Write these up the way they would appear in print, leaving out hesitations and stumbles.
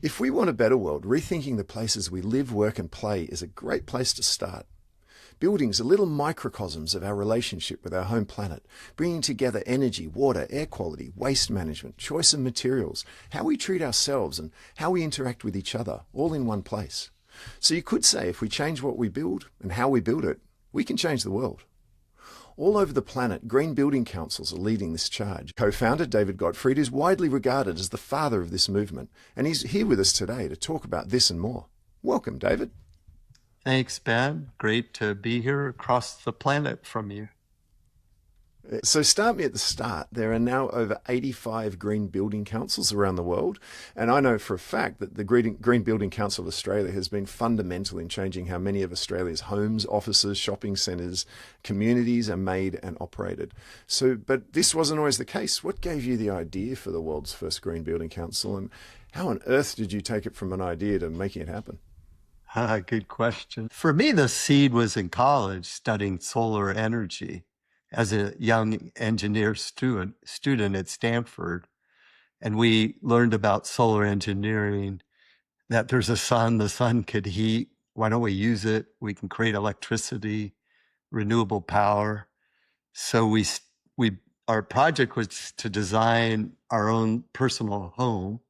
If we want a better world, rethinking the places we live, work and play is a great place to start. Buildings are little microcosms of our relationship with our home planet, bringing together energy, water, air quality, waste management, choice of materials, how we treat ourselves and how we interact with each other, all in one place. So you could say if we change what we build and how we build it, we can change the world. All over the planet, green building councils are leading this charge. Co-founder David Gottfried is widely regarded as the father of this movement, and he's here with us today to talk about this and more. Welcome, David. Thanks, Ben. Great to be here across the planet from you. So start me at the start. There are now over 85 green building councils around the world. And I know for a fact that the Green Building Council of Australia has been fundamental in changing how many of Australia's homes, offices, shopping centres, communities are made and operated. But this wasn't always the case. What gave you the idea for the world's first Green Building Council, and how on earth did you take it from an idea to making it happen? Good question. For me, the seed was in college studying solar energy as a young engineer student at Stanford. And we learned about solar engineering, that there's a sun, the sun could heat. Why don't we use it? We can create electricity, renewable power. So our project was to design our own personal home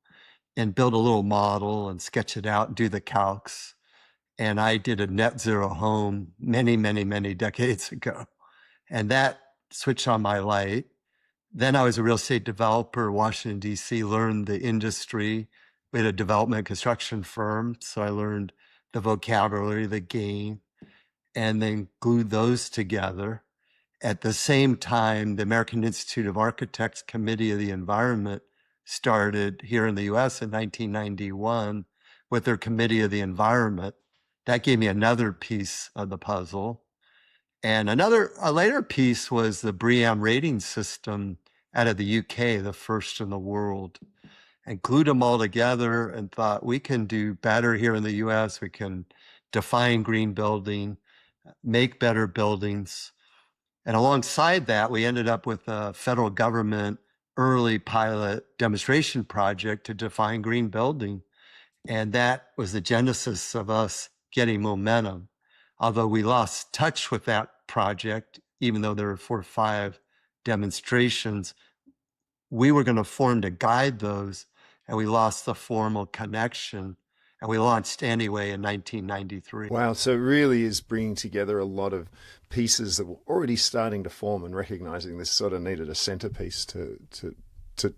and build a little model and sketch it out and do the calcs. And I did a net zero home many, many, many decades ago. And that switched on my light. Then I was a real estate developer, Washington, D.C., learned the industry. We had a development construction firm, so I learned the vocabulary, the game, and then glued those together. At the same time, the American Institute of Architects Committee of the Environment started here in the U.S. in 1991 with their Committee of the Environment. That gave me another piece of the puzzle. And a later piece was the BREEAM rating system out of the UK, the first in the world, and glued them all together and thought we can do better here in the US. We can define green building, make better buildings. And alongside that, we ended up with a federal government early pilot demonstration project to define green building. And that was the genesis of us getting momentum. Although we lost touch with that project, even though there were 4 or 5 demonstrations, we were going to form to guide those, and we lost the formal connection, and we launched anyway in 1993. Wow, so it really is bringing together a lot of pieces that were already starting to form and recognizing this sort of needed a centerpiece to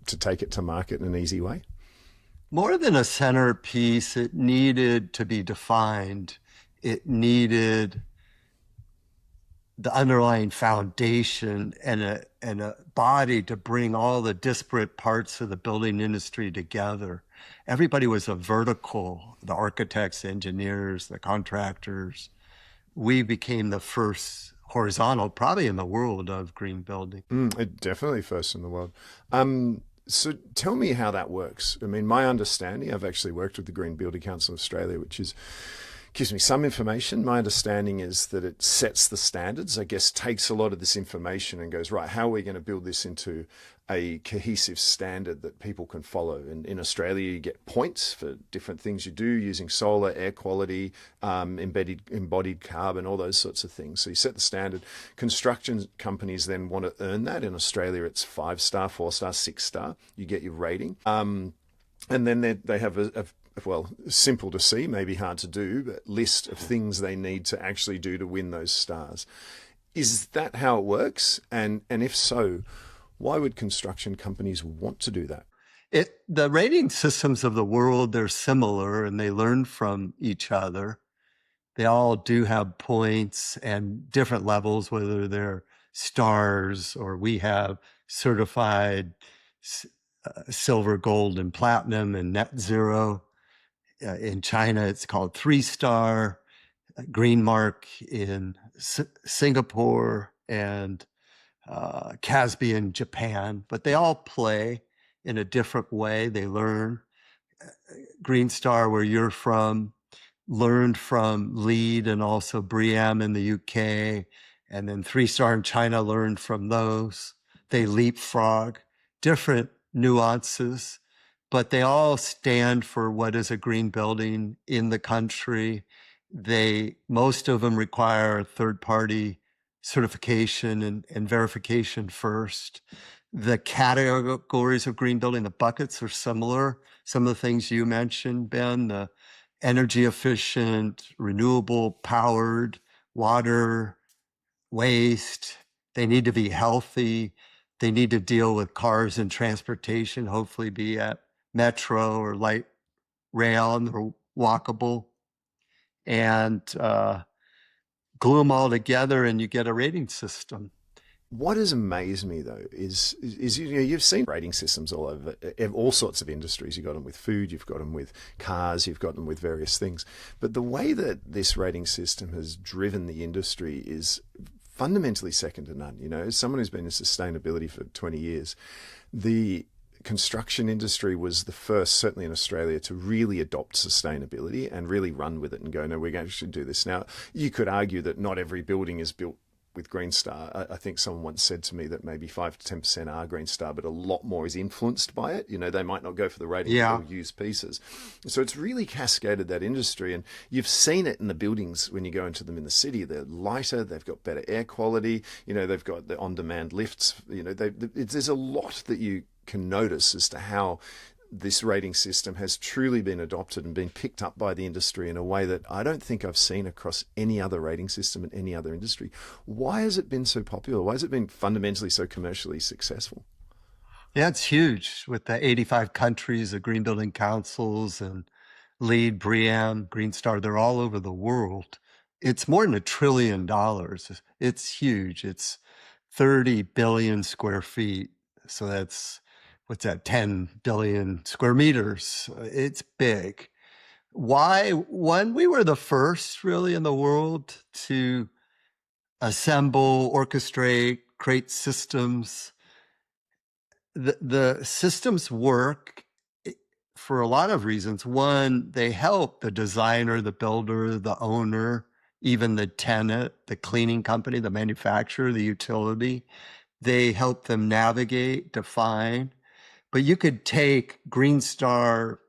take it to market in an easy way. More than a centerpiece, it needed to be defined. It needed the underlying foundation and a body to bring all the disparate parts of the building industry together. Everybody was a vertical, the architects, engineers, the contractors. We became the first horizontal, probably in the world, of green building. Definitely first in the world. So tell me how that works. I mean, my understanding, I've actually worked with the Green Building Council of Australia, which gives me some information. My understanding is that it sets the standards, I guess, takes a lot of this information and goes, right, how are we going to build this into a cohesive standard that people can follow? And in Australia, you get points for different things you do using solar, air quality, embodied carbon, all those sorts of things. So you set the standard. Construction companies then want to earn that. In Australia, it's 5-star, 4-star, 6-star. You get your rating. And then they have well, simple to see, maybe hard to do, but list of things they need to actually do to win those stars. Is that how it works? And if so, why would construction companies want to do that? The rating systems of the world, they're similar and they learn from each other. They all do have points and different levels, whether they're stars or we have certified silver, gold, and platinum and net zero. In China, it's called 3-star, Green Mark in Singapore, and CASB in Japan. But they all play in a different way. They learn. Green Star, where you're from, learned from LEED and also BREEAM in the UK. And then 3-star in China learned from those. They leapfrog. Different nuances, but they all stand for what is a green building in the country. Most of them require third-party certification and verification first. The categories of green building, the buckets are similar. Some of the things you mentioned, Ben, the energy efficient, renewable powered, water, waste. They need to be healthy. They need to deal with cars and transportation, hopefully be at metro or light rail and they're walkable. And glue them all together and you get a rating system. What has amazed me though is you've seen rating systems all over all sorts of industries. You've got them with food, you've got them with cars, you've got them with various things. But the way that this rating system has driven the industry is fundamentally second to none. As someone who's been in sustainability for 20 years, the construction industry was the first, certainly in Australia, to really adopt sustainability and really run with it and go, no, we're going to actually do this. Now, you could argue that not every building is built with Green Star. I think someone once said to me that maybe 5 to 10% are Green Star, but a lot more is influenced by it. They might not go for the rating, they'll use pieces. So it's really cascaded that industry. And you've seen it in the buildings when you go into them in the city. They're lighter, they've got better air quality, they've got the on-demand lifts. There's a lot that you can notice as to how this rating system has truly been adopted and been picked up by the industry in a way that I don't think I've seen across any other rating system in any other industry. Why has it been so popular? Why has it been fundamentally so commercially successful? Yeah, it's huge with the 85 countries, the green building councils and LEED, BREEAM, Green Star, they're all over the world. It's more than $1 trillion. It's huge. It's 30 billion square feet. So that's, what's that, 10 billion square meters. It's big. Why? One, we were the first really in the world to assemble, orchestrate, create systems. The systems work for a lot of reasons. One, they help the designer, the builder, the owner, even the tenant, the cleaning company, the manufacturer, the utility. They help them navigate, define. But you could take Green Star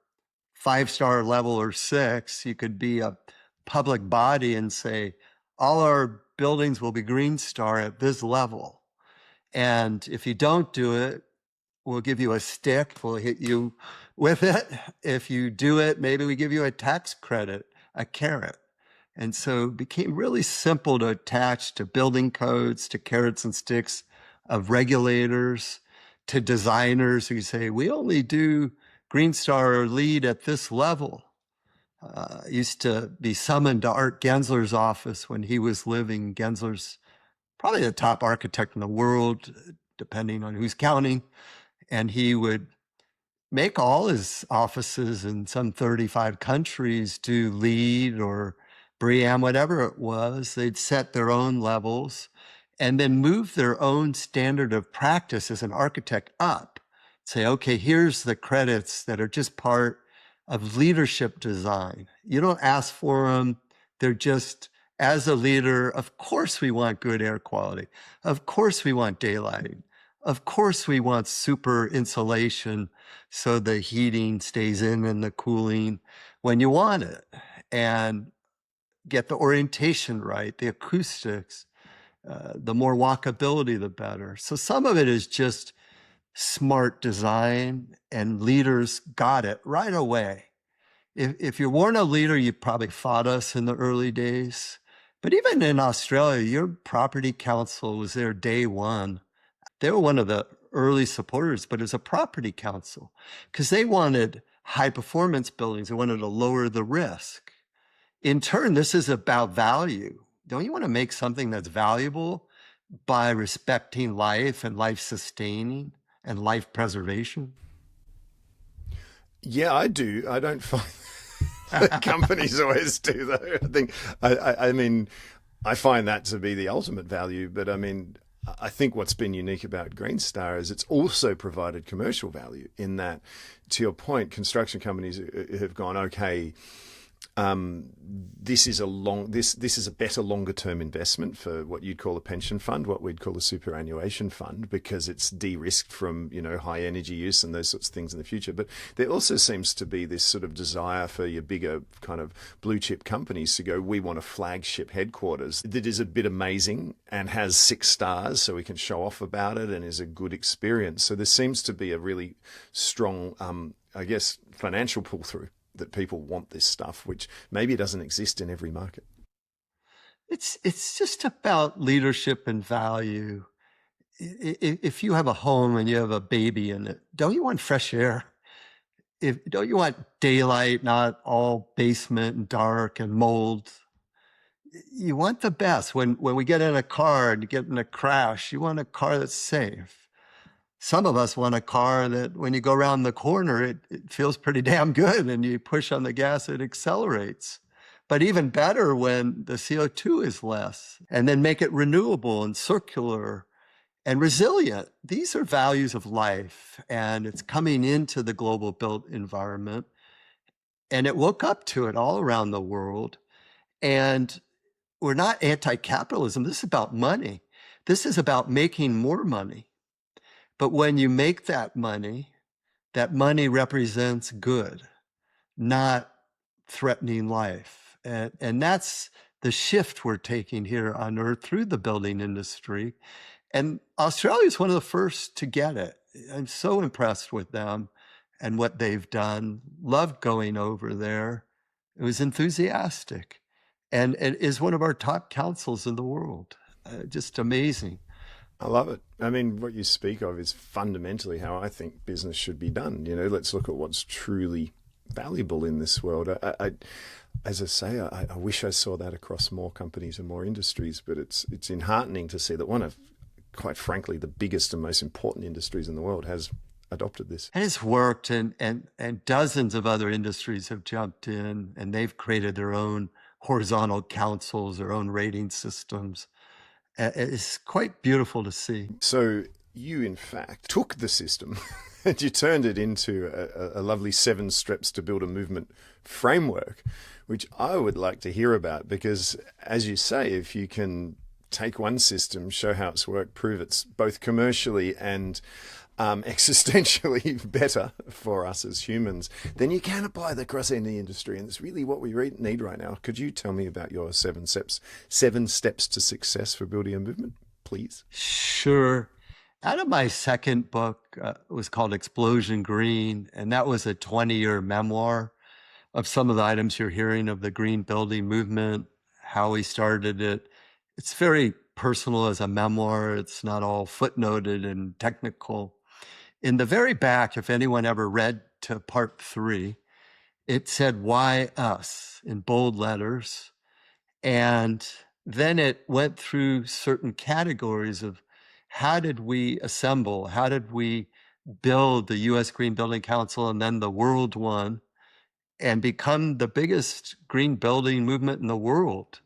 5-star level or 6, you could be a public body and say, all our buildings will be Green Star at this level. And if you don't do it, we'll give you a stick, we'll hit you with it. If you do it, maybe we give you a tax credit, a carrot. And so it became really simple to attach to building codes, to carrots and sticks of regulators, to designers who say, we only do Green Star or LEED at this level. Used to be summoned to Art Gensler's office when he was living. Gensler's probably the top architect in the world, depending on who's counting. And he would make all his offices in some 35 countries do LEED or BREEAM, whatever it was. They'd set their own levels and then move their own standard of practice as an architect up. Say, okay, here's the credits that are just part of leadership design. You don't ask for them. They're just, as a leader, of course we want good air quality. Of course we want daylighting. Of course we want super insulation so the heating stays in and the cooling when you want it. And get the orientation right, the acoustics. The more walkability, the better. So some of it is just smart design, and leaders got it right away. If you weren't a leader, you probably fought us in the early days. But even in Australia, your property council was there day one. They were one of the early supporters, but as a property council, because they wanted high performance buildings. They wanted to lower the risk. In turn, this is about value. Don't you want to make something that's valuable by respecting life and life sustaining and life preservation? Yeah, I do. I don't find that companies always do, though. I find that to be the ultimate value. But I think what's been unique about Green Star is it's also provided commercial value in that, to your point, construction companies have gone, okay, this is a better longer term investment for what you'd call a pension fund, what we'd call a superannuation fund, because it's de-risked from, high energy use and those sorts of things in the future. But there also seems to be this sort of desire for your bigger kind of blue chip companies to go, we want a flagship headquarters that is a bit amazing and has 6 stars so we can show off about it and is a good experience. So there seems to be a really strong, financial pull through, that people want this stuff, which maybe doesn't exist in every market. It's just about leadership and value. If you have a home and you have a baby in it, don't you want fresh air? Don't you want daylight, not all basement and dark and mold? You want the best. When we get in a car and you get in a crash, you want a car that's safe. Some of us want a car that when you go around the corner, it feels pretty damn good, and you push on the gas, it accelerates. But even better when the CO2 is less, and then make it renewable and circular and resilient. These are values of life, and it's coming into the global built environment. And it woke up to it all around the world. And we're not anti-capitalism. This is about money. This is about making more money. But when you make that money represents good, not threatening life. And that's the shift we're taking here on Earth through the building industry. And Australia is one of the first to get it. I'm so impressed with them and what they've done. Loved going over there. It was enthusiastic. And it is one of our top councils in the world. Just amazing. I love it. I mean, what you speak of is fundamentally how I think business should be done. Let's look at what's truly valuable in this world. As I say, I wish I saw that across more companies and more industries, but it's enheartening to see that one of, quite frankly, the biggest and most important industries in the world has adopted this. And it's worked, and dozens of other industries have jumped in, and they've created their own horizontal councils, their own rating systems. It's quite beautiful to see. So you, in fact, took the system and you turned it into a lovely 7 steps to build a movement framework, which I would like to hear about, because, as you say, if you can take one system, show how it's worked, prove it's both commercially and existentially better for us as humans, then you can apply that across any industry. And it's really what we need right now. Could you tell me about your 7 steps to success for building a movement, please? Sure. Out of my second book, it was called Explosion Green, and that was a 20-year memoir of some of the items you're hearing of the green building movement, how we started it. It's very personal as a memoir. It's not all footnoted and technical. In the very back, if anyone ever read to part 3, it said, "Why us?" in bold letters. And then it went through certain categories of how did we assemble? How did we build the U.S. Green Building Council and then the world one and become the biggest green building movement in the world,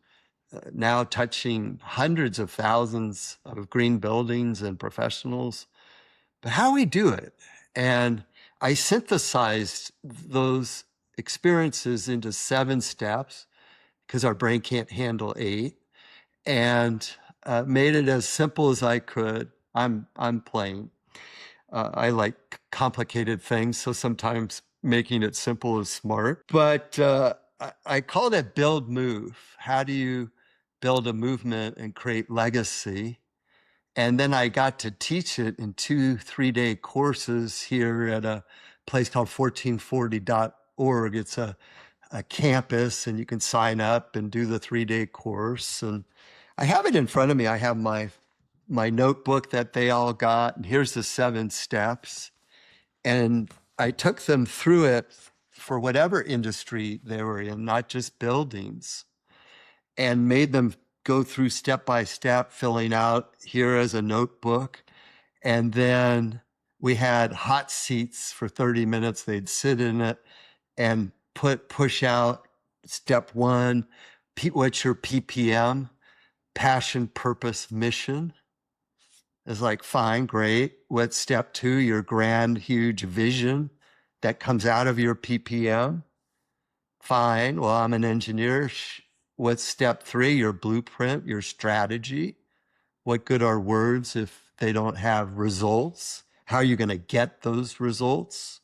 now touching hundreds of thousands of green buildings and professionals. But how we do it? And I synthesized those experiences into 7 steps because our brain can't handle 8, and made it as simple as I could. I'm plain. I like complicated things, so sometimes making it simple is smart. But I called it Build Move. How do you build a movement and create legacy? And then I got to teach it in 2 3-day courses here at a place called 1440.org. It's a campus, and you can sign up and do the 3-day course. And I have it in front of me. I have my notebook that they all got, and here's the 7 steps. And I took them through it for whatever industry they were in, not just buildings, and made them go through step by step, filling out here as a notebook. And then we had hot seats for 30 minutes. They'd sit in it and push out step 1, what's your PPM? Passion, purpose, mission. It's like, fine, great. What's step 2? Your grand, huge vision that comes out of your PPM. Fine. Well, I'm an engineer. What's step 3? Your blueprint, your strategy. What good are words if they don't have results? How are you going to get those results?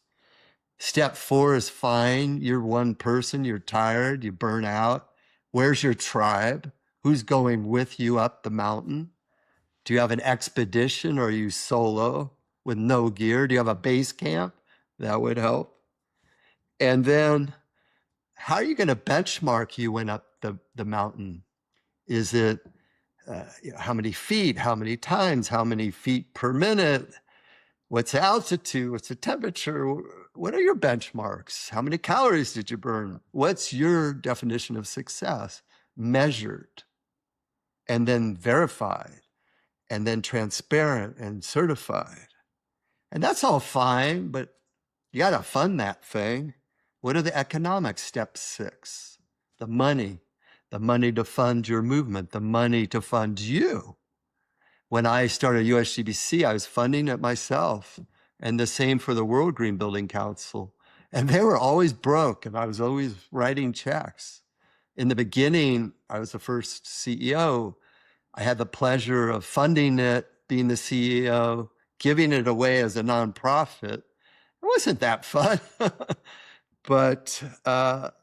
Step 4 is fine. You're one person. You're tired. You burn out. Where's your tribe? Who's going with you up the mountain? Do you have an expedition or are you solo with no gear? Do you have a base camp? That would help. And then how are you going to benchmark you went up the mountain? Is it how many feet, how many times, how many feet per minute? What's the altitude? What's the temperature? What are your benchmarks? How many calories did you burn? What's your definition of success? Measured and then verified and then transparent and certified. And that's all fine, but you got to fund that thing. What are the economics? Step 6, the money to fund your movement, the money to fund you. When I started USGBC, I was funding it myself, and the same for the World Green Building Council. And they were always broke, and I was always writing checks. In the beginning, I was the first CEO. I had the pleasure of funding it, being the CEO, giving it away as a nonprofit. It wasn't that fun, but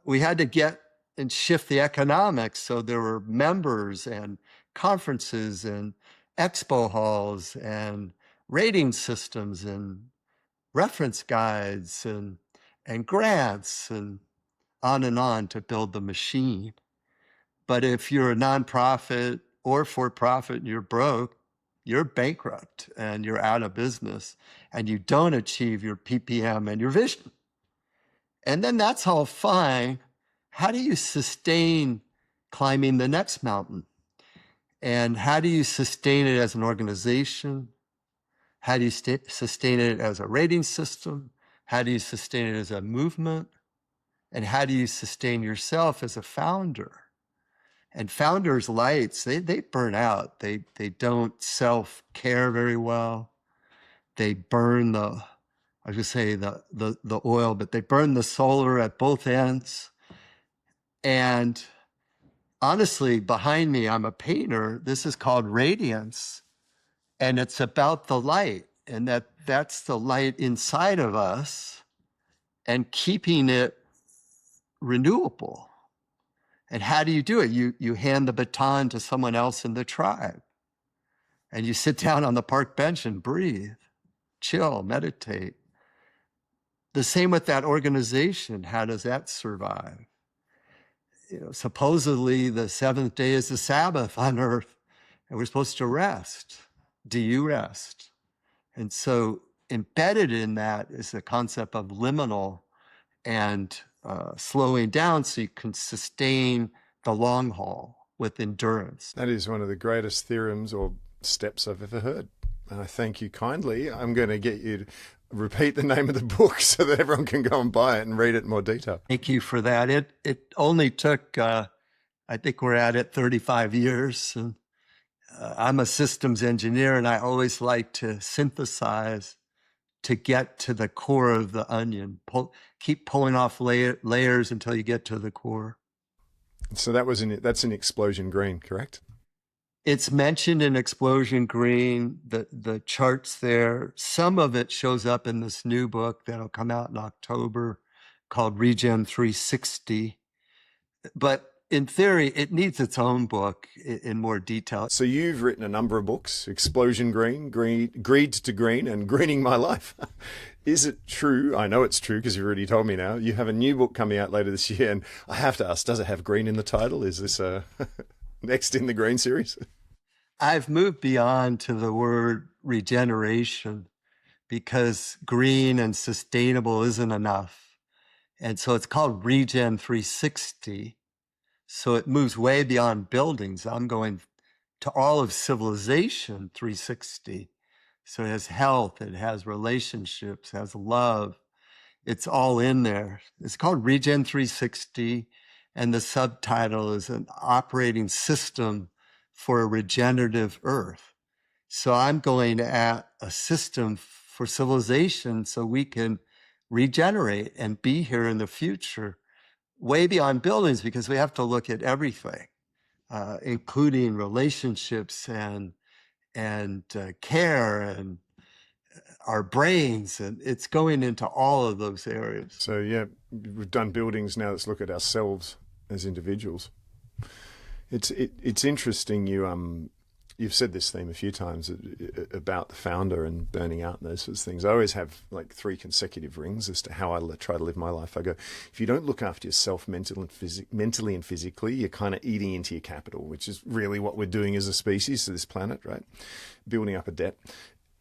we had to get and shift the economics. So there were members and conferences and expo halls and rating systems and reference guides and grants and on to build the machine. But if you're a nonprofit or for-profit and you're broke, you're bankrupt and you're out of business and you don't achieve your PPM and your vision. And then that's all fine. How do you sustain climbing the next mountain? And how do you sustain it as an organization? How do you sustain it as a rating system? How do you sustain it as a movement? And how do you sustain yourself as a founder? And founders' lights, they burn out. They don't self-care very well. They burn the oil, but they burn the solar at both ends. And honestly, behind me, I'm a painter. This is called radiance. And it's about the light, and that's the light inside of us and keeping it renewable. And how do you do it? You hand the baton to someone else in the tribe, and you sit down on the park bench and breathe, chill, meditate. The same with that organization. How does that survive? Supposedly the 7th day is the Sabbath on earth, and we're supposed to rest. Do you rest? And so embedded in that is the concept of liminal and slowing down so you can sustain the long haul with endurance. That is one of the greatest theorems or steps I've ever heard. And I thank you kindly. I'm going to get you to repeat the name of the book so that everyone can go and buy it and read it in more detail. Thank you for that. It only took, I think we're at it 35 years. And I'm a systems engineer, and I always like to synthesize to get to the core of the onion. Keep pulling off layers until you get to the core. So that's in Explosion Green, correct? It's mentioned in Explosion Green, the charts there. Some of it shows up in this new book that'll come out in October called Regen 360. But in theory, it needs its own book in more detail. So you've written a number of books, Explosion Green, Greed to Green, and Greening My Life. Is it true? I know it's true because you've already told me now. You have a new book coming out later this year, and I have to ask, does it have green in the title? Is this next in the green series? I've moved beyond to the word regeneration because green and sustainable isn't enough. And so it's called Regen 360. So it moves way beyond buildings. I'm going to all of civilization 360. So it has health, it has relationships, it has love. It's all in there. It's called Regen 360. And the subtitle is an operating system for a regenerative earth. So I'm going at a system for civilization so we can regenerate and be here in the future way beyond buildings, because we have to look at everything, including relationships and care and our brains, and it's going into all of those areas. So yeah, we've done buildings. Now let's look at ourselves as individuals. It's interesting. You've said this theme a few times about the founder and burning out and those sorts of things. I always have like 3 consecutive rings as to how I try to live my life. I go, if you don't look after yourself mentally and physically, you're kind of eating into your capital, which is really what we're doing as a species to this planet, right? Building up a debt.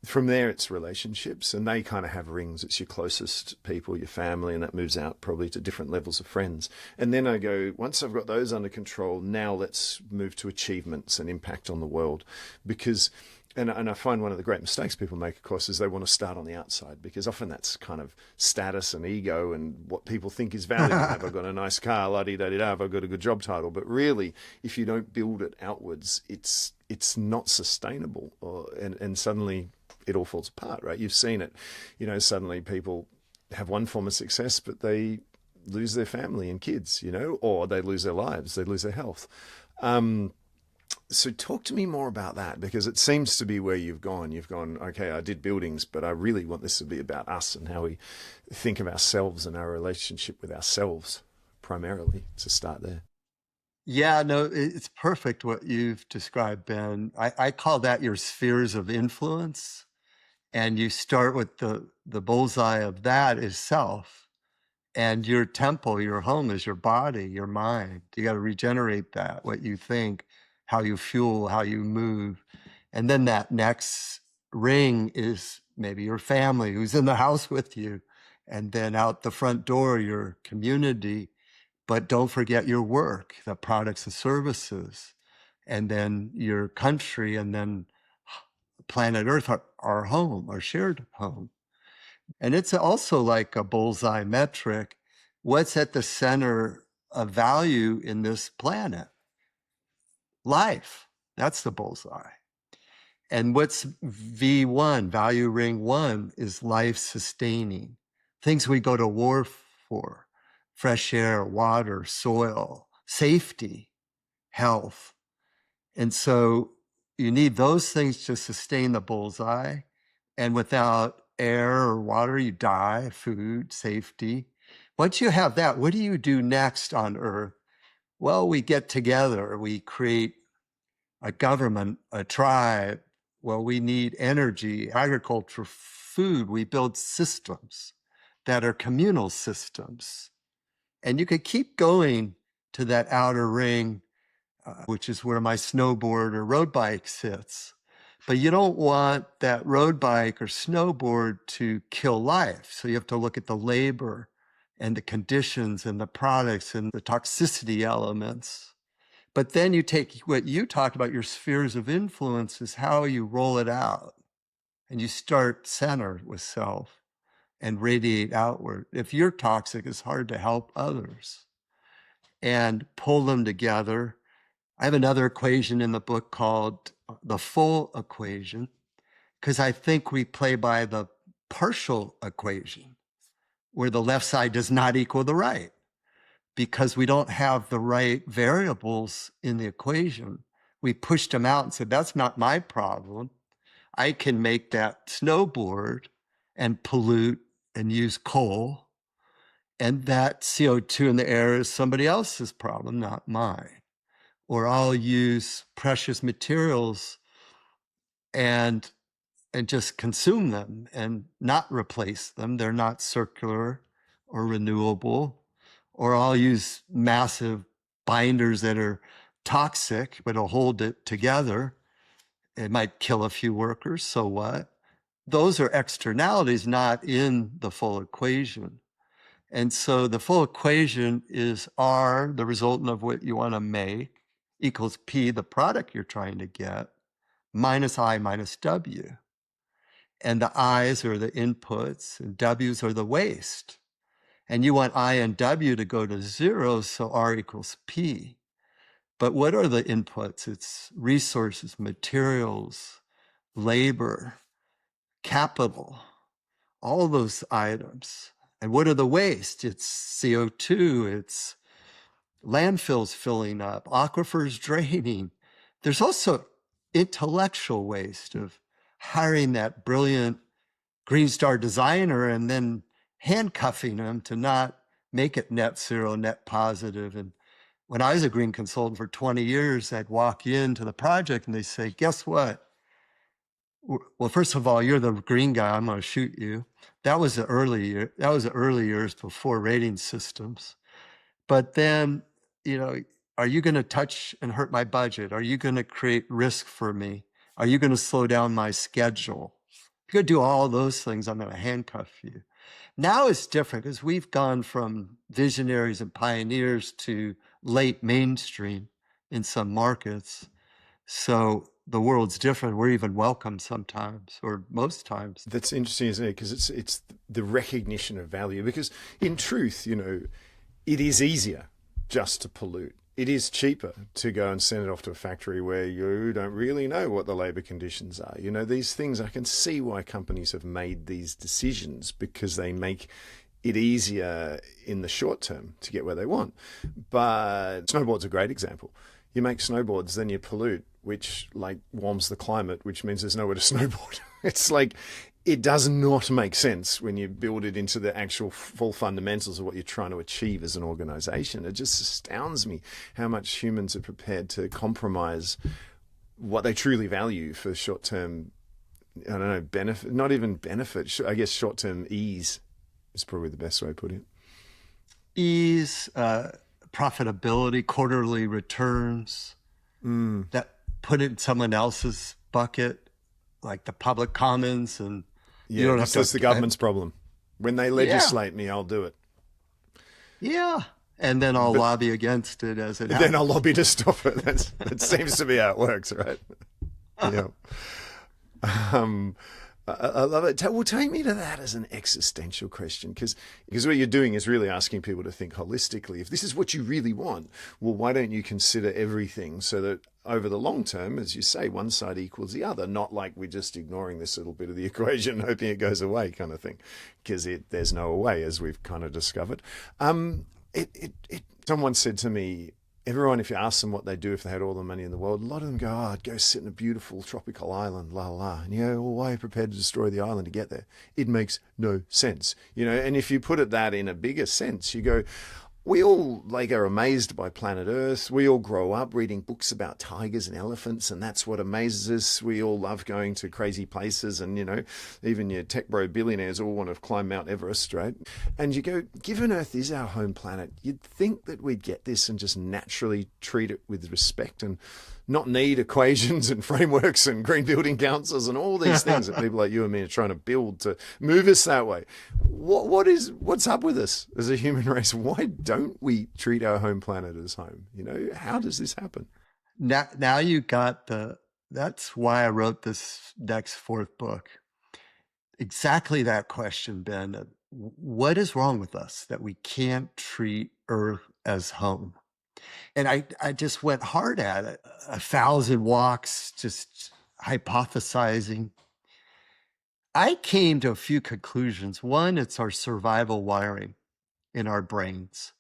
From there, it's relationships, and they kind of have rings. It's your closest people, your family, and that moves out probably to different levels of friends. And then I go, once I've got those under control, now let's move to achievements and impact on the world. Because, and I find one of the great mistakes people make, of course, is they want to start on the outside, because often that's kind of status and ego and what people think is valuable. Have I got a nice car? La-di-da-di-da. Have I got a good job title? But really, if you don't build it outwards, it's not sustainable, and suddenly it all falls apart, right? You've seen it. Suddenly people have one form of success, but they lose their family and kids, or they lose their lives, they lose their health. So talk to me more about that, because it seems to be where you've gone. You've gone, okay, I did buildings, but I really want this to be about us and how we think of ourselves and our relationship with ourselves primarily, to start there. Yeah, no, it's perfect what you've described, Ben. I call that your spheres of influence. And you start with the bullseye of that is self. And your temple, your home is your body, your mind. You got to regenerate that, what you think, how you fuel, how you move. And then that next ring is maybe your family who's in the house with you. And then out the front door, your community. But don't forget your work, the products and services, and then your country, and then planet Earth, our home, our shared home. And it's also like a bullseye metric. What's at the center of value in this planet? Life. That's the bullseye. And what's V1, value ring 1, is life sustaining. Things we go to war for: fresh air, water, soil, safety, health. And so you need those things to sustain the bullseye. And without air or water, you die, food, safety. Once you have that, what do you do next on Earth? Well, we get together, we create a government, a tribe. Well, we need energy, agriculture, food. We build systems that are communal systems. And you could keep going to that outer ring, which is where my snowboard or road bike sits. But you don't want that road bike or snowboard to kill life. So you have to look at the labor and the conditions and the products and the toxicity elements. But then you take what you talked about, your spheres of influence, is how you roll it out. And you start centered with self and radiate outward. If you're toxic, it's hard to help others. And pull them together. I have another equation in the book called the full equation, because I think we play by the partial equation, where the left side does not equal the right, because we don't have the right variables in the equation. We pushed them out and said, that's not my problem. I can make that snowboard and pollute and use coal, and that CO2 in the air is somebody else's problem, not mine. Or I'll use precious materials and just consume them and not replace them. They're not circular or renewable. Or I'll use massive binders that are toxic, but will hold it together. It might kill a few workers, so what? Those are externalities not in the full equation. And so the full equation is R, the resultant of what you want to make, equals P, the product you're trying to get, minus I minus W. And the I's are the inputs and W's are the waste. And you want I and W to go to 0, so R equals P. But what are the inputs? It's resources, materials, labor, capital, all those items. And what are the waste? It's CO2, it's landfills filling up, aquifers draining. There's also intellectual waste of hiring that brilliant Green Star designer and then handcuffing them to not make it net zero, net positive. And when I was a green consultant for 20 years, I'd walk into the project and they say, guess what? Well, first of all, you're the green guy. I'm going to shoot you. That was the early years before rating systems. But then, are you going to touch and hurt my budget? Are you going to create risk for me? Are you going to slow down my schedule? If you're going to do all those things, I'm going to handcuff you. Now it's different because we've gone from visionaries and pioneers to late mainstream in some markets. So the world's different. We're even welcome sometimes, or most times. That's interesting, isn't it? Because it's the recognition of value. Because in truth, it is easier just to pollute. It is cheaper to go and send it off to a factory where you don't really know what the labor conditions are. These things, I can see why companies have made these decisions, because they make it easier in the short term to get where they want. But snowboard's a great example. You make snowboards, then you pollute, which warms the climate, which means there's nowhere to snowboard. It's it does not make sense when you build it into the actual full fundamentals of what you're trying to achieve as an organization. It just astounds me how much humans are prepared to compromise what they truly value for short-term, I don't know, benefit, not even benefit, I guess short-term ease is probably the best way to put it. Ease, profitability, quarterly returns, that put it in someone else's bucket, like the public commons, and you don't have to. That's the government's problem. When they legislate me, I'll do it. Yeah, and then I'll lobby against it as it happens. Then I'll lobby to stop it. That seems to be how it works, right? Yeah. I love it. Well, take me to that as an existential question, because what you're doing is really asking people to think holistically. If this is what you really want, well, why don't you consider everything so that over the long term, as you say, one side equals the other, not like we're just ignoring this little bit of the equation, hoping it goes away kind of thing, because there's no way, as we've kind of discovered. Someone said to me, everyone, if you ask them what they do if they had all the money in the world, a lot of them go, I'd go sit in a beautiful tropical island, la la. And you go, well, why are you prepared to destroy the island to get there? It makes no sense. And if you put it that in a bigger sense, you go, we all are amazed by planet Earth. We all grow up reading books about tigers and elephants, and that's what amazes us. We all love going to crazy places, and even your tech bro billionaires all want to climb Mount Everest, right? And you go, given Earth is our home planet, you'd think that we'd get this and just naturally treat it with respect and not need equations and frameworks and green building councils and all these things that people like you and me are trying to build to move us that way. What's up with us as a human race? Why don't we treat our home planet as home? How does this happen? Now you got that's why I wrote this next fourth book. Exactly that question, Ben. What is wrong with us that we can't treat Earth as home? And I just went hard at it. 1,000 walks, just hypothesizing. I came to a few conclusions. One, it's our survival wiring in our brains,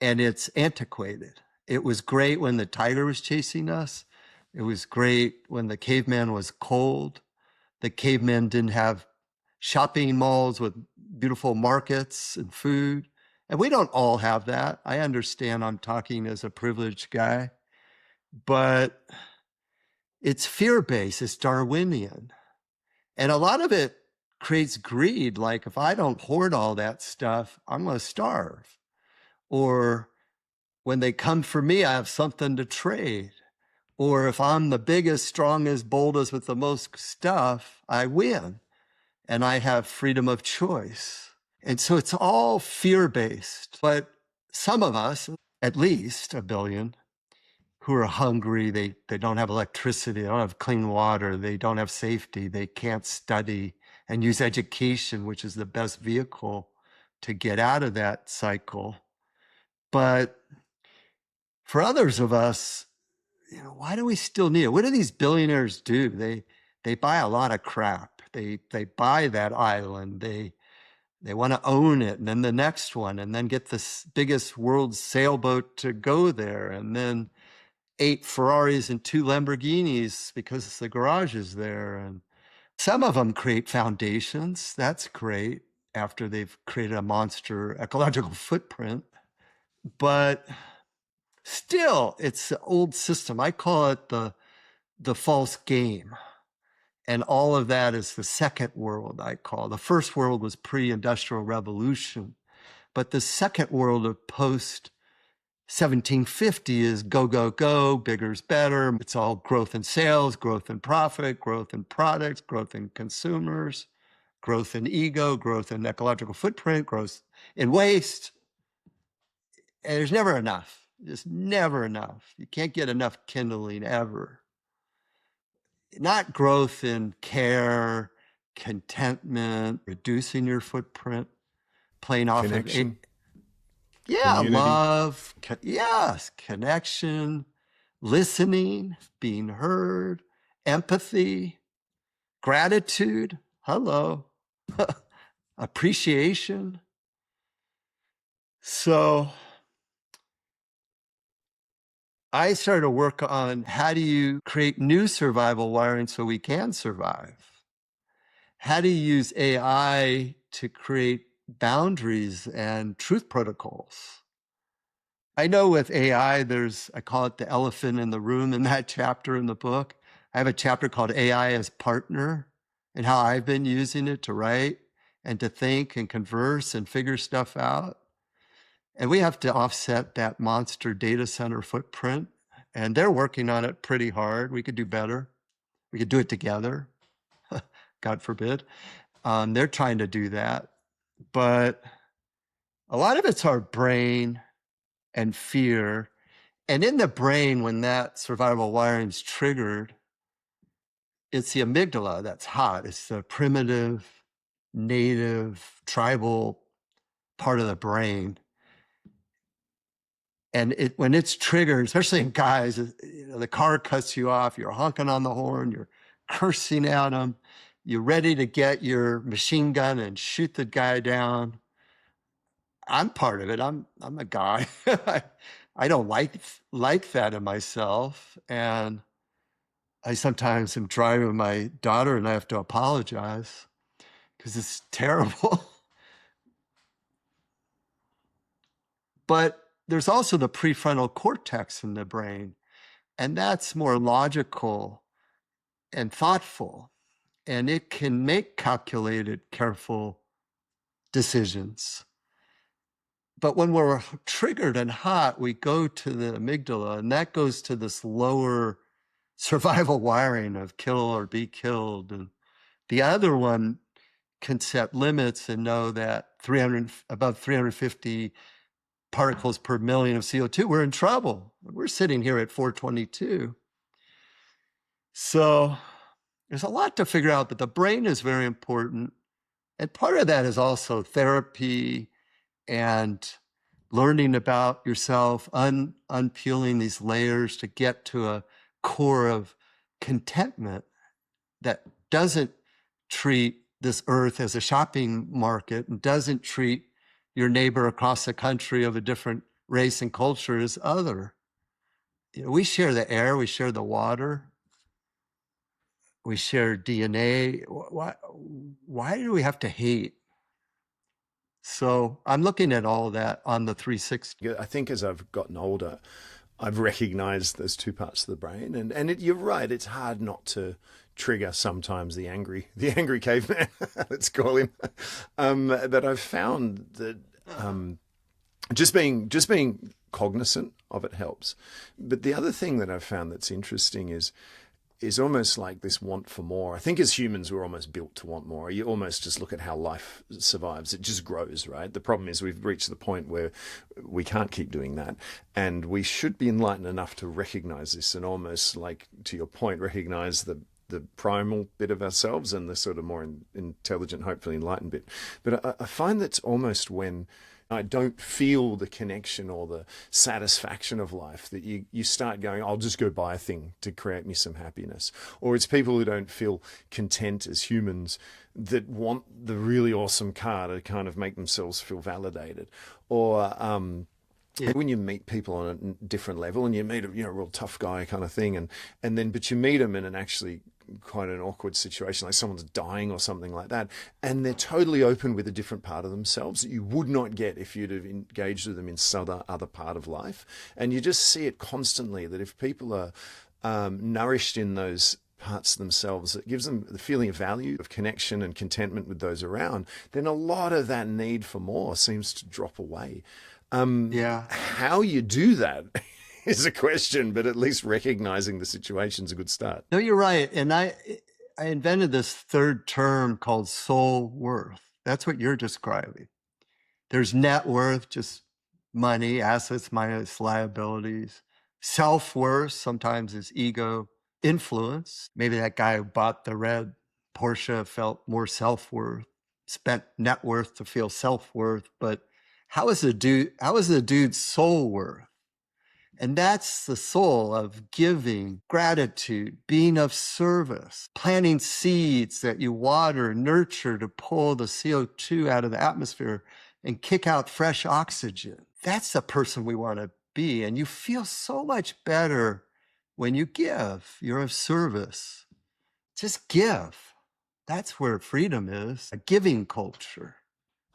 and it's antiquated. It was great when the tiger was chasing us. It was great when the caveman was cold. The cavemen didn't have shopping malls with beautiful markets and food. And we don't all have that. I understand I'm talking as a privileged guy, but it's fear-based, it's Darwinian. And a lot of it creates greed. Like, if I don't hoard all that stuff, I'm going to starve. Or when they come for me, I have something to trade. Or if I'm the biggest, strongest, boldest with the most stuff, I win. And I have freedom of choice. And so it's all fear-based. But some of us, at least 1 billion, who are hungry, they don't have electricity, they don't have clean water, they don't have safety, they can't study and use education, which is the best vehicle to get out of that cycle. But for others of us, why do we still need it? What do these billionaires do? They buy a lot of crap. They buy that island. They They want to own it, and then the next one, and then get the biggest world sailboat to go there, and then 8 Ferraris and 2 Lamborghinis because the garage is there. And some of them create foundations. That's great after they've created a monster ecological footprint. But still, it's the old system. I call it the false game. And all of that is the second world, I call. The first world was pre-industrial revolution. But the second world of post 1750 is go, go, go, bigger's better. It's all growth in sales, growth in profit, growth in products, growth in consumers, growth in ego, growth in ecological footprint, growth in waste. And there's never enough. There's never enough. You can't get enough kindling ever. Not growth in care, contentment, reducing your footprint, playing off Connection. of yeah, Community. love, yes, connection, listening, being heard, empathy, gratitude, hello, appreciation. So I started to work on how do you create new survival wiring so we can survive? How do you use AI to create boundaries and truth protocols? I know with AI, I call it the elephant in the room in that chapter in the book. I have a chapter called AI as Partner and how I've been using it to write and to think and converse and figure stuff out. And we have to offset that monster data center footprint. And they're working on it pretty hard. We could do better. We could do it together. God forbid. They're trying to do that. But a lot of it's our brain and fear. And in the brain, when that survival wiring is triggered, it's the amygdala that's hot. It's the primitive, native, tribal part of the brain. And when it's triggered, especially in guys, the car cuts you off, you're honking on the horn, you're cursing at them, you're ready to get your machine gun and shoot the guy down. I'm part of it. I'm a guy. I don't like that in myself. And I sometimes am driving with my daughter and I have to apologize because it's terrible. But there's also the prefrontal cortex in the brain, and that's more logical and thoughtful, and it can make calculated, careful decisions. But when we're triggered and hot, we go to the amygdala, and that goes to this lower survival wiring of kill or be killed. And the other one can set limits and know that above 350 particles per million of CO2, we're in trouble. We're sitting here at 422. So there's a lot to figure out, but the brain is very important. And part of that is also therapy and learning about yourself, unpeeling these layers to get to a core of contentment that doesn't treat this earth as a shopping market and doesn't treat your neighbor across the country of a different race and culture as other. You know, we share the air, we share the water, we share DNA. Why do we have to hate? So I'm looking at all of that on the 360. I think as I've gotten older, I've recognized those two parts of the brain, and you're right. It's hard not to trigger sometimes the angry caveman, let's call him. But I've found that just being cognizant of it helps. But the other thing that I've found that's interesting is almost like this want for more. I think as humans, we're almost built to want more. You almost just look at how life survives. It just grows, right? The problem is we've reached the point where we can't keep doing that. And we should be enlightened enough to recognize this and almost, like, to your point, recognize the primal bit of ourselves and the sort of more intelligent, hopefully enlightened bit. But I find that's almost when I don't feel the connection or the satisfaction of life, that you start going, I'll just go buy a thing to create me some happiness. Or it's people who don't feel content as humans that want the really awesome car to kind of make themselves feel validated. Or when you meet people on a different level and you meet a real tough guy kind of thing, but you meet them in an actually quite an awkward situation, like someone's dying or something like that, and they're totally open with a different part of themselves that you would not get if you'd have engaged with them in some other part of life. And you just see it constantly, that if people are nourished in those parts of themselves, it gives them the feeling of value, of connection and contentment with those around, then a lot of that need for more seems to drop away. How you do that is a question, but at least recognizing the situation's a good start. No, you're right. And I invented this third term called soul worth. That's what you're describing. There's net worth, just money, assets minus liabilities. Self-worth sometimes is ego. Influence. Maybe that guy who bought the red Porsche felt more self-worth, spent net worth to feel self-worth. But how is the dude's soul worth? And that's the soul of giving, gratitude, being of service, planting seeds that you water, nurture to pull the CO2 out of the atmosphere and kick out fresh oxygen. That's the person we want to be. And you feel so much better when you give. You're of service. Just give. That's where freedom is. A giving culture.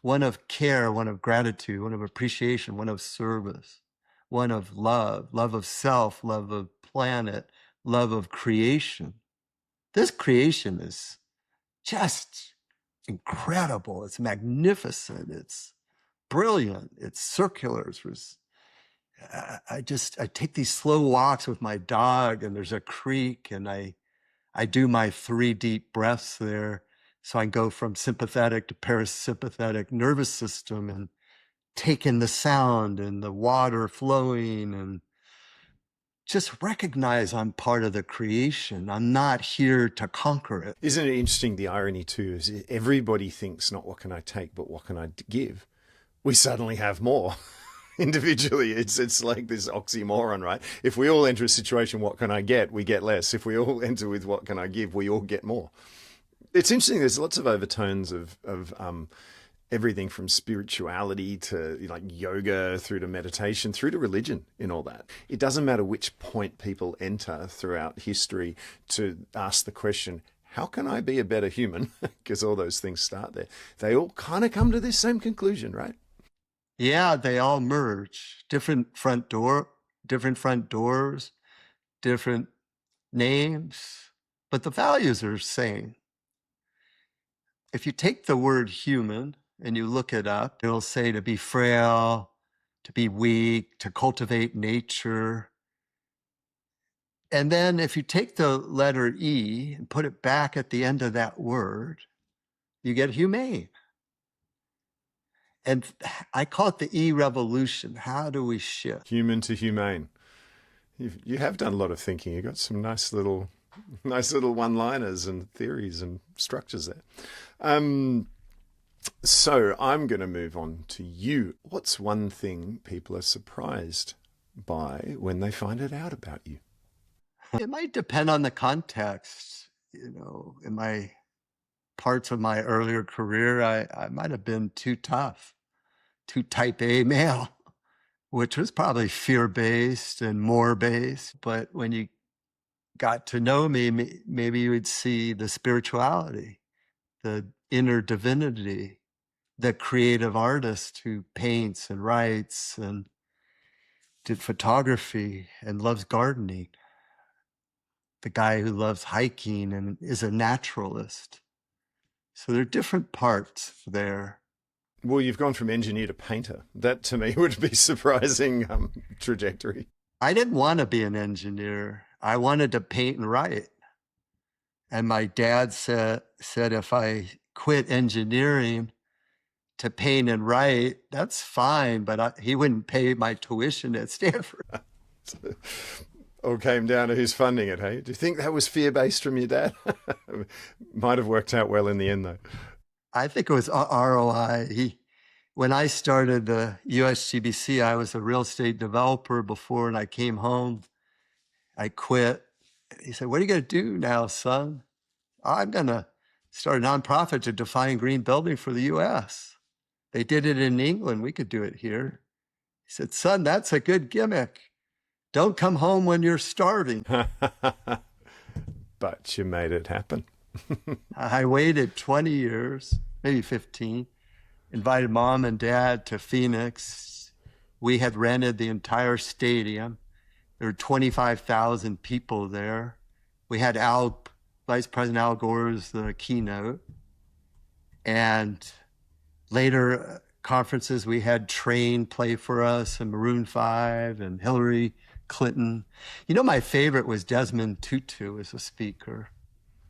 One of care, one of gratitude, one of appreciation, one of service. One of love of self, love of planet, love of creation. This creation is just incredible. It's magnificent. It's brilliant. It's circular. I take these slow walks with my dog, and there's a creek, and I do my 3 deep breaths there. So I go from sympathetic to parasympathetic nervous system, and take in the sound and the water flowing, and just recognize I'm part of the creation. I'm not here to conquer it. Isn't it interesting? The irony too is everybody thinks not what can I take, but what can I give? We suddenly have more individually. It's like this oxymoron, right? If we all enter a situation, what can I get? We get less. If we all enter with what can I give? We all get more. It's interesting. There's lots of overtones of everything from spirituality to like yoga through to meditation through to religion in all that. It doesn't matter which point people enter throughout history to ask the question, how can I be a better human? Because all those things start there. They all kind of come to this same conclusion, right? Yeah, they all merge. Different front doors, different names, but the values are the same. If you take the word human and you look it up, it'll say to be frail, to be weak, to cultivate nature. And then if you take the letter E and put it back at the end of that word, you get humane. And I call it the E revolution. How do we shift? Human to humane. You have done a lot of thinking. You've got some nice little one-liners and theories and structures there. So I'm going to move on to you. What's one thing people are surprised by when they find it out about you? It might depend on the context. In my parts of my earlier career, I might have been too tough, too type A male, which was probably fear-based and more-based. But when you got to know me, maybe you would see the spirituality, the inner divinity, the creative artist who paints and writes and did photography and loves gardening, the guy who loves hiking and is a naturalist. So there are different parts there. Well, you've gone from engineer to painter. That to me would be surprising trajectory. I didn't want to be an engineer. I wanted to paint and write. And my dad said if I quit engineering to paint and write, that's fine, but he wouldn't pay my tuition at Stanford. All came down to who's funding it, hey? Do you think that was fear-based from your dad? Might have worked out well in the end, though. I think it was ROI. When I started the USGBC, I was a real estate developer before, and I came home. I quit. He said, "What are you going to do now, son?" "I'm going to start a nonprofit to define green building for the U.S. They did it in England. We could do it here." He said, "Son, that's a good gimmick. Don't come home when you're starving." But you made it happen. I waited 20 years, maybe 15, invited mom and dad to Phoenix. We had rented the entire stadium. There were 25,000 people there. We had Vice President Al Gore as the keynote. And later conferences, we had Train play for us, and Maroon 5 and Hillary Clinton. You know, my favorite was Desmond Tutu as a speaker.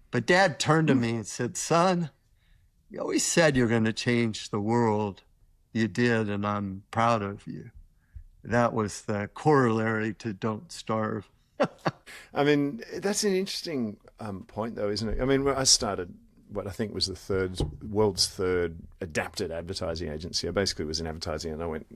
But Dad turned to me and said, "Son, you always said you're going to change the world. You did, and I'm proud of you." That was the corollary to "Don't starve." I mean, that's an interesting point, though, isn't it? I mean, when I started what I think was the world's third adapted advertising agency. I basically was in advertising, and I went,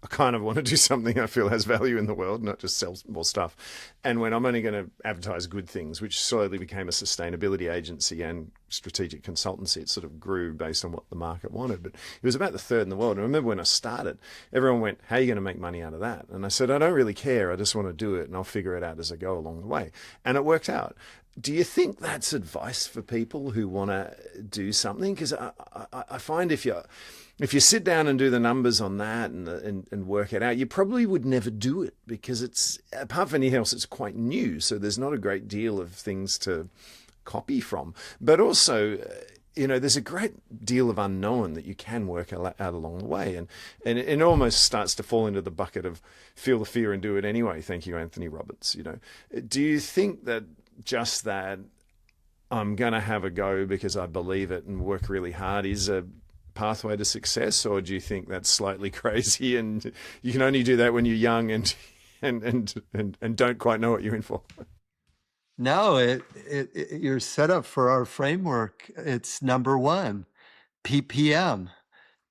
I kind of want to do something I feel has value in the world, not just sell more stuff. And when I'm only going to advertise good things, which slowly became a sustainability agency and strategic consultancy, it sort of grew based on what the market wanted. But it was about the third in the world. And I remember when I started, everyone went, "How are you going to make money out of that?" And I said, "I don't really care. I just want to do it, and I'll figure it out as I go along the way." And it worked out. Do you think that's advice for people who want to do something? Because I find if you sit down and do the numbers on that and work it out, you probably would never do it, because it's, apart from anything else, it's quite new. So there's not a great deal of things to copy from. But also, there's a great deal of unknown that you can work out along the way. And it almost starts to fall into the bucket of feel the fear and do it anyway. Thank you, Anthony Roberts. Do you think that just that I'm going to have a go because I believe it and work really hard is a pathway to success? Or do you think that's slightly crazy and you can only do that when you're young and don't quite know what you're in for? No, you're set up for our framework. It's number one, PPM,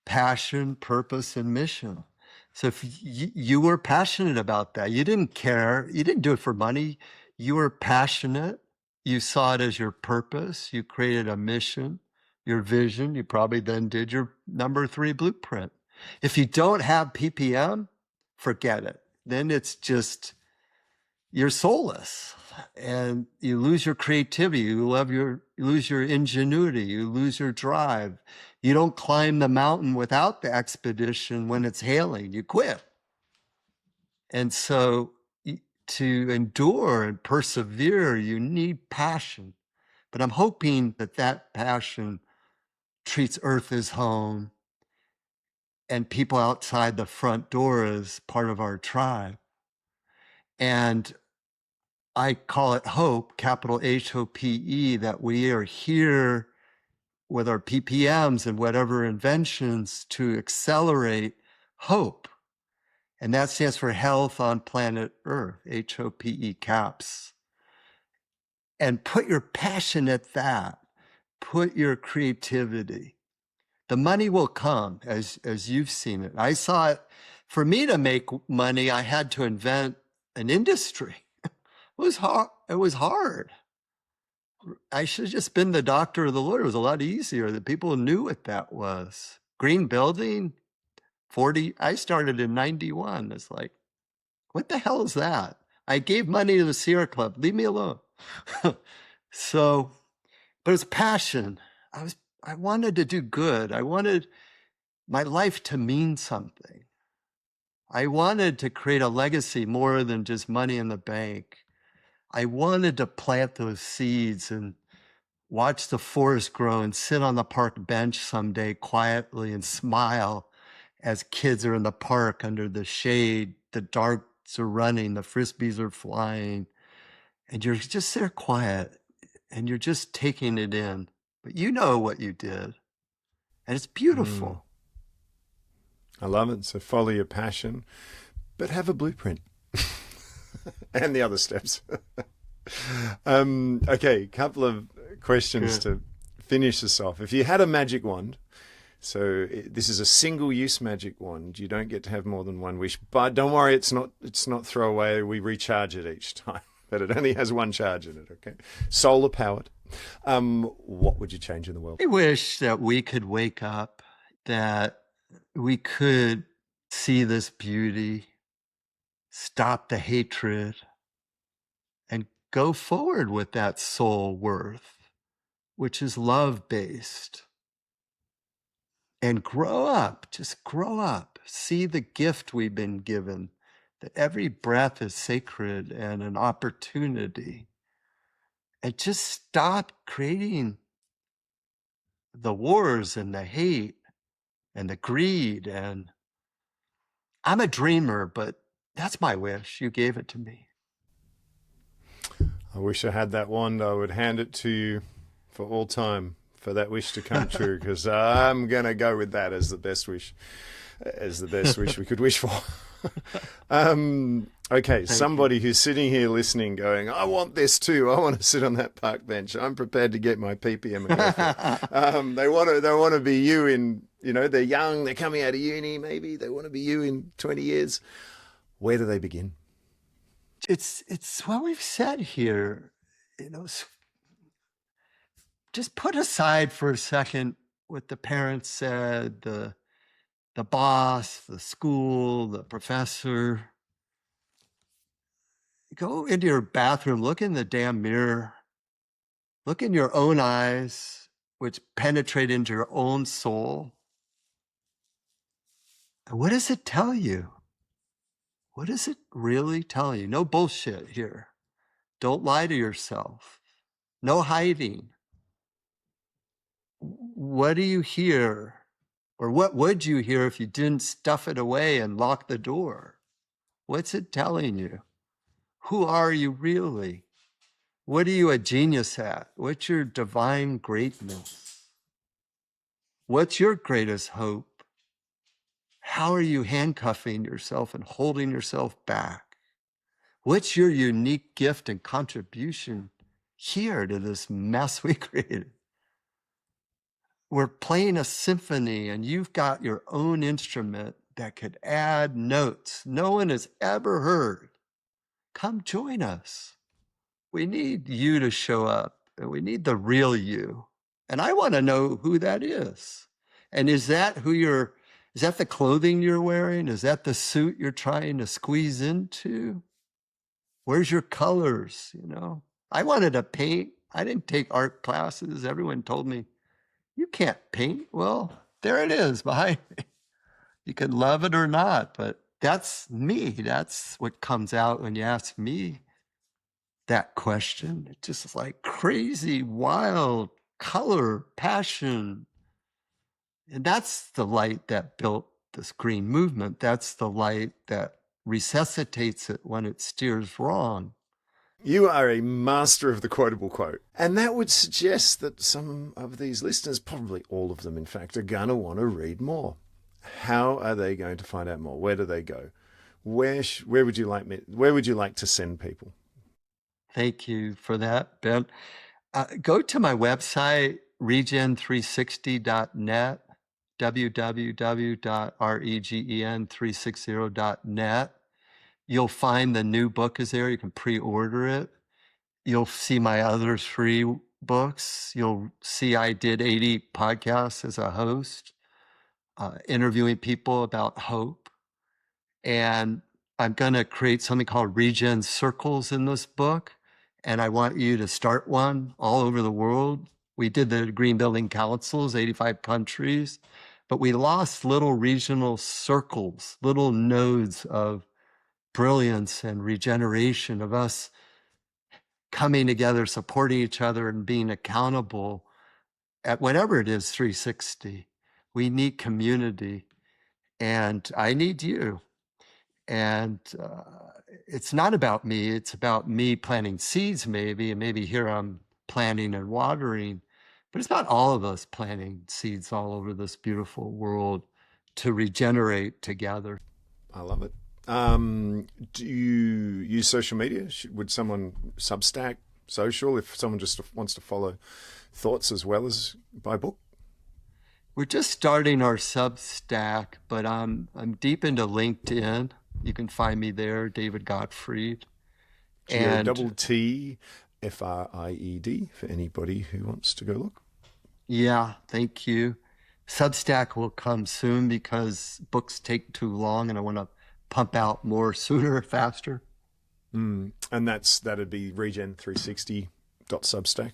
passion, purpose, and mission. So if you were passionate about that, you didn't care, you didn't do it for money, you were passionate, you saw it as your purpose, you created a mission, your vision, you probably then did your number 3 blueprint. If you don't have PPM, forget it. Then it's just, you're soulless and you lose your creativity, you lose your ingenuity, you lose your drive. You don't climb the mountain without the expedition when it's hailing, you quit. And so to endure and persevere, you need passion. But I'm hoping that passion treats Earth as home and people outside the front door as part of our tribe. And I call it hope, capital HOPE, that we are here with our PPMs and whatever inventions to accelerate hope. And that stands for health on planet Earth, HOPE caps. And put your passion at that. Put your creativity. The money will come as you've seen it. I saw it. For me to make money, I had to invent an industry. It was hard. I should have just been the doctor or the lawyer. It was a lot easier. The people knew what that was. Green building, 40. I started in 91. It's like, what the hell is that? I gave money to the Sierra Club. Leave me alone. So, but it's passion. I wanted to do good. I wanted my life to mean something. I wanted to create a legacy more than just money in the bank. I wanted to plant those seeds and watch the forest grow and sit on the park bench someday quietly and smile as kids are in the park under the shade, the darts are running, the frisbees are flying, and you're just there quiet and you're just taking it in. But you know what you did, and it's beautiful. I love it. So follow your passion, but have a blueprint. And the other steps. Okay, couple of questions to finish this off. If you had a magic wand, So this is a single-use magic wand. You don't get to have more than one wish. But don't worry, it's not throwaway. We recharge it each time. But it only has one charge in it, okay? Solar powered. What would you change in the world? I wish that we could wake up, that we could see this beauty, stop the hatred, and go forward with that soul worth, which is love-based. And grow up, just grow up. See the gift we've been given, that every breath is sacred and an opportunity. And just stop creating the wars and the hate and the greed. And I'm a dreamer, but that's my wish. You gave it to me. I wish I had that wand. I would hand it to you for all time for that wish to come true, because I'm going to go with that as the best wish we could wish for. Okay, somebody who's sitting here listening going, I want this too. I want to sit on that park bench. I'm prepared to get my PPM and go for it. They want to be you in, they're young, they're coming out of uni maybe. They want to be you in 20 years. Where do they begin? It's what we've said here, just put aside for a second what the parents said, the boss, the school, the professor. Go into your bathroom, look in the damn mirror, look in your own eyes, which penetrate into your own soul. And what does it tell you? What does it really tell you? No bullshit here. Don't lie to yourself. No hiding. What do you hear? Or what would you hear if you didn't stuff it away and lock the door? What's it telling you? Who are you really? What are you a genius at? What's your divine greatness? What's your greatest hope? How are you handcuffing yourself and holding yourself back? What's your unique gift and contribution here to this mess we created? We're playing a symphony and you've got your own instrument that could add notes no one has ever heard. Come join us. We need you to show up, and we need the real you. And I want to know who that is. And is that the clothing you're wearing? Is that the suit you're trying to squeeze into? Where's your colors? I wanted to paint. I didn't take art classes. Everyone told me, you can't paint. Well, there it is behind me. You can love it or not, but that's me. That's what comes out when you ask me that question. It's just like crazy, wild color, passion. And that's the light that built this green movement. That's the light that resuscitates it when it steers wrong. You are a master of the quotable quote. And that would suggest that some of these listeners, probably all of them, in fact, are going to want to read more. How are they going to find out more? Where do they go? Where would you like to send people? Thank you for that, Ben. Go to my website, regen360.net, www.regen360.net. You'll find the new book is there. You can pre-order it. You'll see my other 3 books. You'll see I did 80 podcasts as a host, interviewing people about hope. And I'm going to create something called Regen Circles in this book. And I want you to start one all over the world. We did the Green Building Councils, 85 countries, but we lost little regional circles, little nodes of brilliance and regeneration, of us coming together, supporting each other, and being accountable at whatever it is, 360. We need community, and I need you. And it's not about me. It's about me planting seeds, maybe, and maybe here I'm planting and watering. But it's about all of us planting seeds all over this beautiful world to regenerate together. I love it. Do you use social media? Would someone Substack, social, if someone just wants to follow thoughts as well as buy book? We're just starting our Substack, but I'm deep into LinkedIn. You can find me there, David Gottfried. Gottfried for anybody who wants to go look. Yeah, thank you. Substack will come soon because books take too long and I want to pump out more sooner, faster. And that'd be regen360.substack.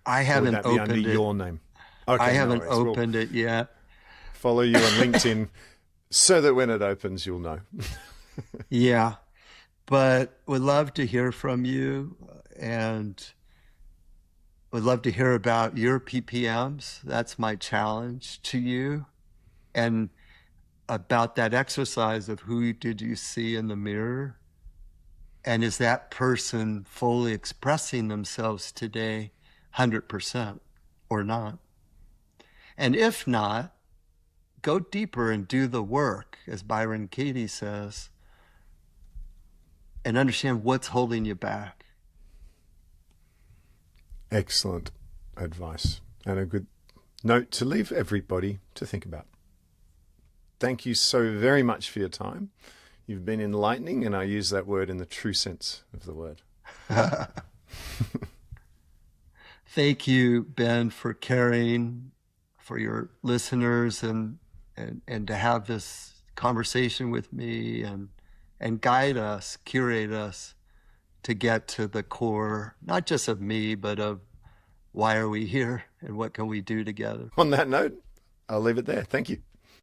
I haven't would that be opened under it. your name? Okay, I haven't opened it yet. Follow you on LinkedIn so that when it opens, you'll know. Yeah, but would love to hear from you and would love to hear about your PPMs. That's my challenge to you. And about that exercise of who did you see in the mirror? And is that person fully expressing themselves today 100% or not? And if not, go deeper and do the work, as Byron Katie says, and understand what's holding you back. Excellent advice and a good note to leave everybody to think about. Thank you so very much for your time. You've been enlightening, and I use that word in the true sense of the word. Thank you, Ben, for caring for your listeners and to have this conversation with me and guide us, curate us to get to the core, not just of me, but of why are we here and what can we do together. On that note, I'll leave it there. Thank you.